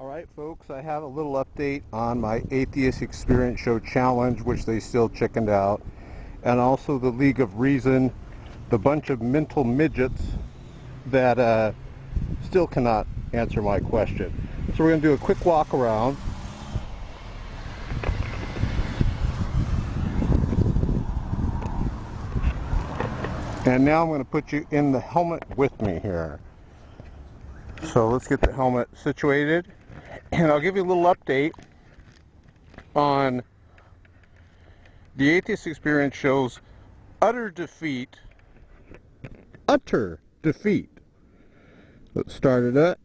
Alright folks, I have a little update on my Atheist Experience show challenge, which they still chickened out, and also the League of Reason, the bunch of mental midgets that still cannot answer my question. So we're going to do a quick walk around. And now I'm going to put you in the helmet with me here. So let's get the helmet situated, and I'll give you a little update on the Atheist Experience show's utter defeat. Utter defeat. Let's start it up.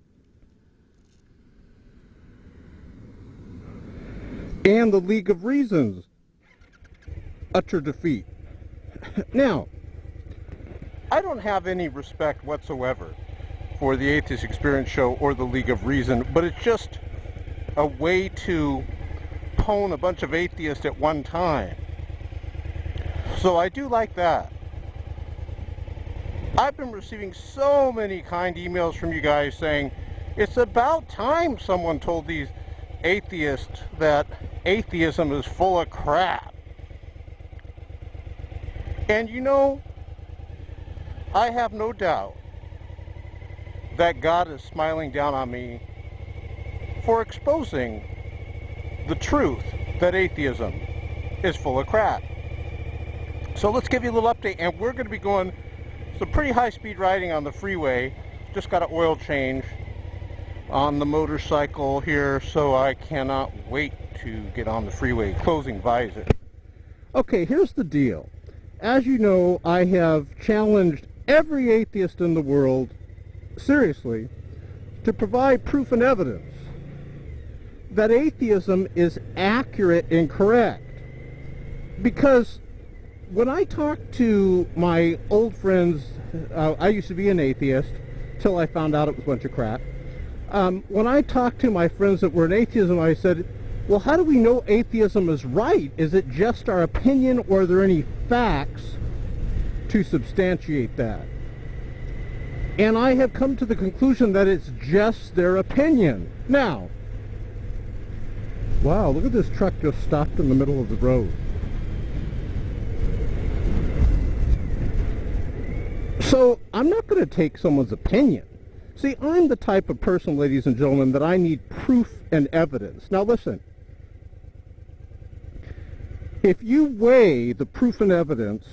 And the League of Reason's utter defeat. Now, I don't have any respect whatsoever for the Atheist Experience show or the League of Reason, but it's just a way to pwn a bunch of atheists at one time. So I do like that. I've been receiving so many kind emails from you guys saying it's about time someone told these atheists that atheism is full of crap. And you know, I have no doubt that God is smiling down on me for exposing the truth that atheism is full of crap. So let's give you a little update, and we're going to be going some pretty high-speed riding on the freeway. Just got an oil change on the motorcycle here, so I cannot wait to get on the freeway. Closing visor. Okay, here's the deal. As you know, I have challenged every atheist in the world, seriously, to provide proof and evidence that atheism is accurate and correct. Because when I talk to my old friends, I used to be an atheist till I found out it was a bunch of crap. When I talked to my friends that were in atheism, I said, well, how do we know atheism is right? Is it just our opinion, or are there any facts to substantiate that? And I have come to the conclusion that it's just their opinion. Now, wow, look at this truck just stopped in the middle of the road. So, I'm not going to take someone's opinion. See, I'm the type of person, ladies and gentlemen, that I need proof and evidence. Now listen, if you weigh the proof and evidence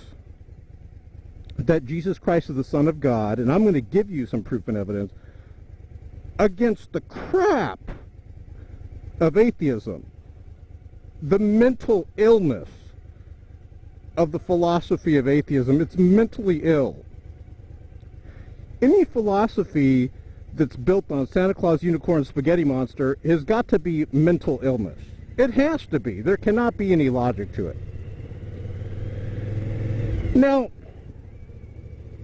that Jesus Christ is the Son of God, and I'm going to give you some proof and evidence, against the crap of atheism, the mental illness of the philosophy of atheism, it's mentally ill. Any philosophy that's built on Santa Claus, unicorn, spaghetti monster has got to be mental illness. It has to be. There cannot be any logic to it. Now,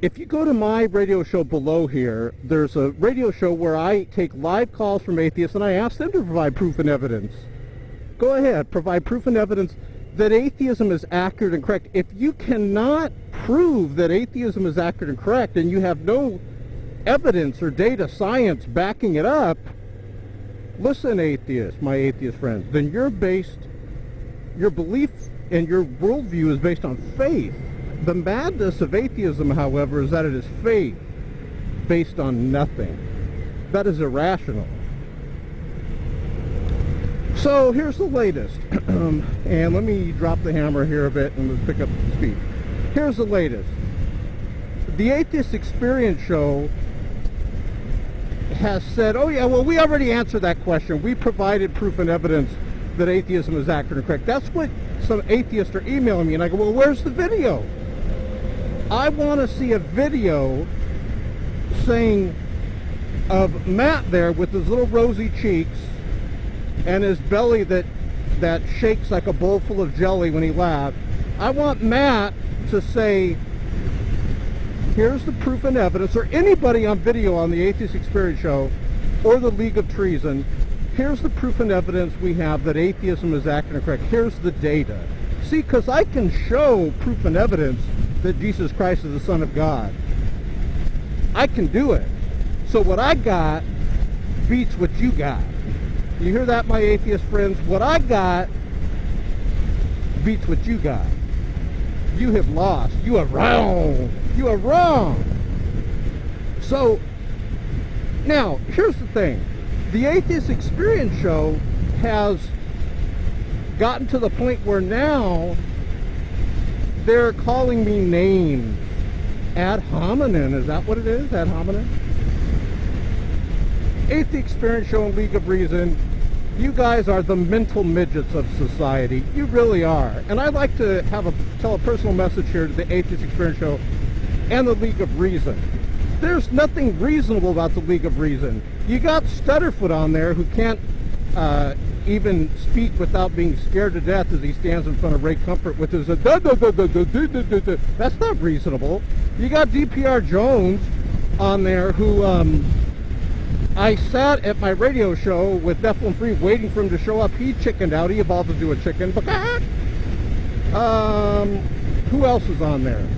if you go to my radio show below here, there's a radio show where I take live calls from atheists and I ask them to provide proof and evidence. Go ahead, provide proof and evidence that atheism is accurate and correct. If you cannot prove that atheism is accurate and correct, and you have no evidence or data science backing it up, listen, atheists, my atheist friends, then your belief and your worldview is based on faith. The madness of atheism, however, is that it is faith based on nothing. That is irrational. So here's the latest. And let me drop the hammer here a bit and let's pick up the speed. Here's the latest. The Atheist Experience show has said, oh yeah, well, we already answered that question. We provided proof and evidence that atheism is accurate and correct. That's what some atheists are emailing me, and I go, well, where's the video? I want to see a video saying of Matt there with his little rosy cheeks and his belly that shakes like a bowl full of jelly when he laughs. I want Matt to say, here's the proof and evidence, or anybody on video on the Atheist Experience show or the League of Treason, here's the proof and evidence we have that atheism is accurate and correct. Here's the data. See, because I can show proof and evidence that Jesus Christ is the Son of God. I can do it. So what I got beats what you got. You hear that, my atheist friends? What I got beats what you got. You have lost. You are wrong. You are wrong. So, now, here's the thing. The Atheist Experience show has gotten to the point where now they're calling me names. Ad hominem, is that what it is? Ad hominem? Atheist Experience show and League of Reason, you guys are the mental midgets of society. You really are. And I'd like to tell a personal message here to the Atheist Experience show and the League of Reason. There's nothing reasonable about the League of Reason. You got Stutterfoot on there who can't even speak without being scared to death as he stands in front of Ray Comfort with his that's not reasonable. You got DPR Jones on there who I sat at my radio show with Nephilim Free waiting for him to show up. He chickened out. He evolved into a chicken. Who else is on there?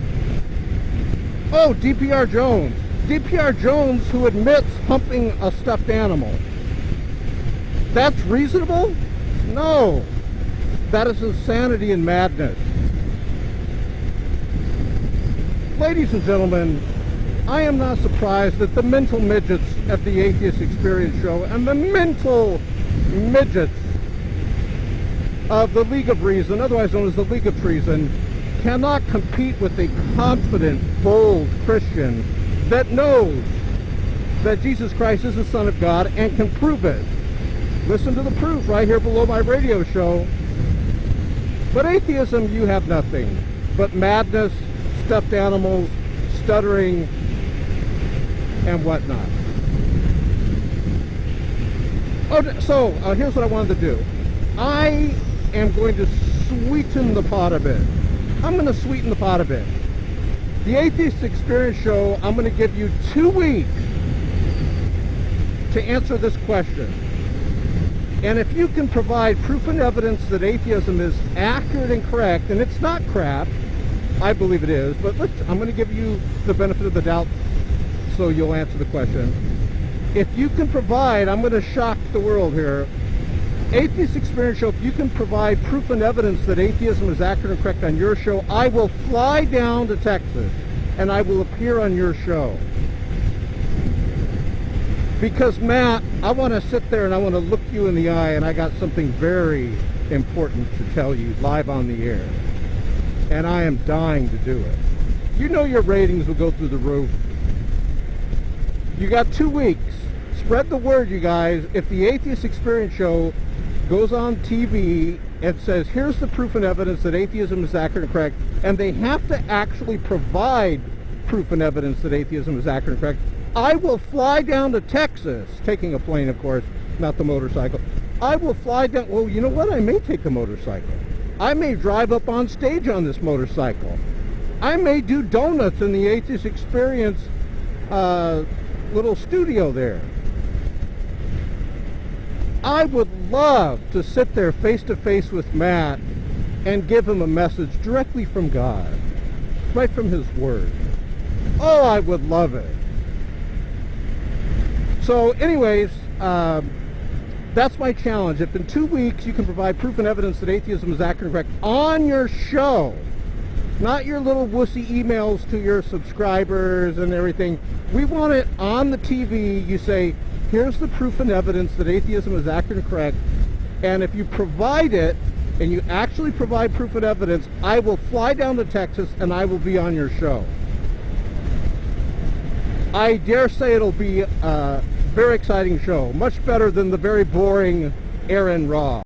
Oh, DPR Jones. DPR Jones, who admits humping a stuffed animal. That's reasonable? No. That is insanity and madness. Ladies and gentlemen, I am not surprised that the mental midgets at the Atheist Experience show and the mental midgets of the League of Reason, otherwise known as the League of Treason, cannot compete with a confident, bold Christian that knows that Jesus Christ is the Son of God and can prove it. Listen to the proof right here below my radio show. But atheism, you have nothing but madness, stuffed animals, stuttering, and whatnot. So here's what I wanted to do. I am going to sweeten the pot a bit. I'm going to sweeten the pot a bit. The Atheist Experience show, I'm going to give you 2 weeks to answer this question. And if you can provide proof and evidence that atheism is accurate and correct, and it's not crap, I believe it is, but I'm going to give you the benefit of the doubt so you'll answer the question. If you can provide, I'm going to shock the world here, Atheist Experience show, if you can provide proof and evidence that atheism is accurate and correct on your show, I will fly down to Texas and I will appear on your show. Because, Matt, I want to sit there and I want to look you in the eye, and I got something very important to tell you live on the air. And I am dying to do it. You know your ratings will go through the roof. You got 2 weeks. Spread the word, you guys. If the Atheist Experience show goes on TV and says, here's the proof and evidence that atheism is accurate and correct, and they have to actually provide proof and evidence that atheism is accurate and correct, I will fly down to Texas, taking a plane, of course, not the motorcycle. I will fly down. Well, you know what? I may take a motorcycle. I may drive up on stage on this motorcycle. I may do donuts in the Atheist Experience little studio there. I would love to sit there face to face with Matt and give him a message directly from God, right from his word. Oh, I would love it. So anyways, that's my challenge. If in 2 weeks you can provide proof and evidence that atheism is accurate and correct on your show, not your little wussy emails to your subscribers and everything. We want it on the TV. You say, here's the proof and evidence that atheism is accurate and correct. And if you provide it, and you actually provide proof and evidence, I will fly down to Texas and I will be on your show. I dare say it'll be a very exciting show. Much better than the very boring Aaron Raw.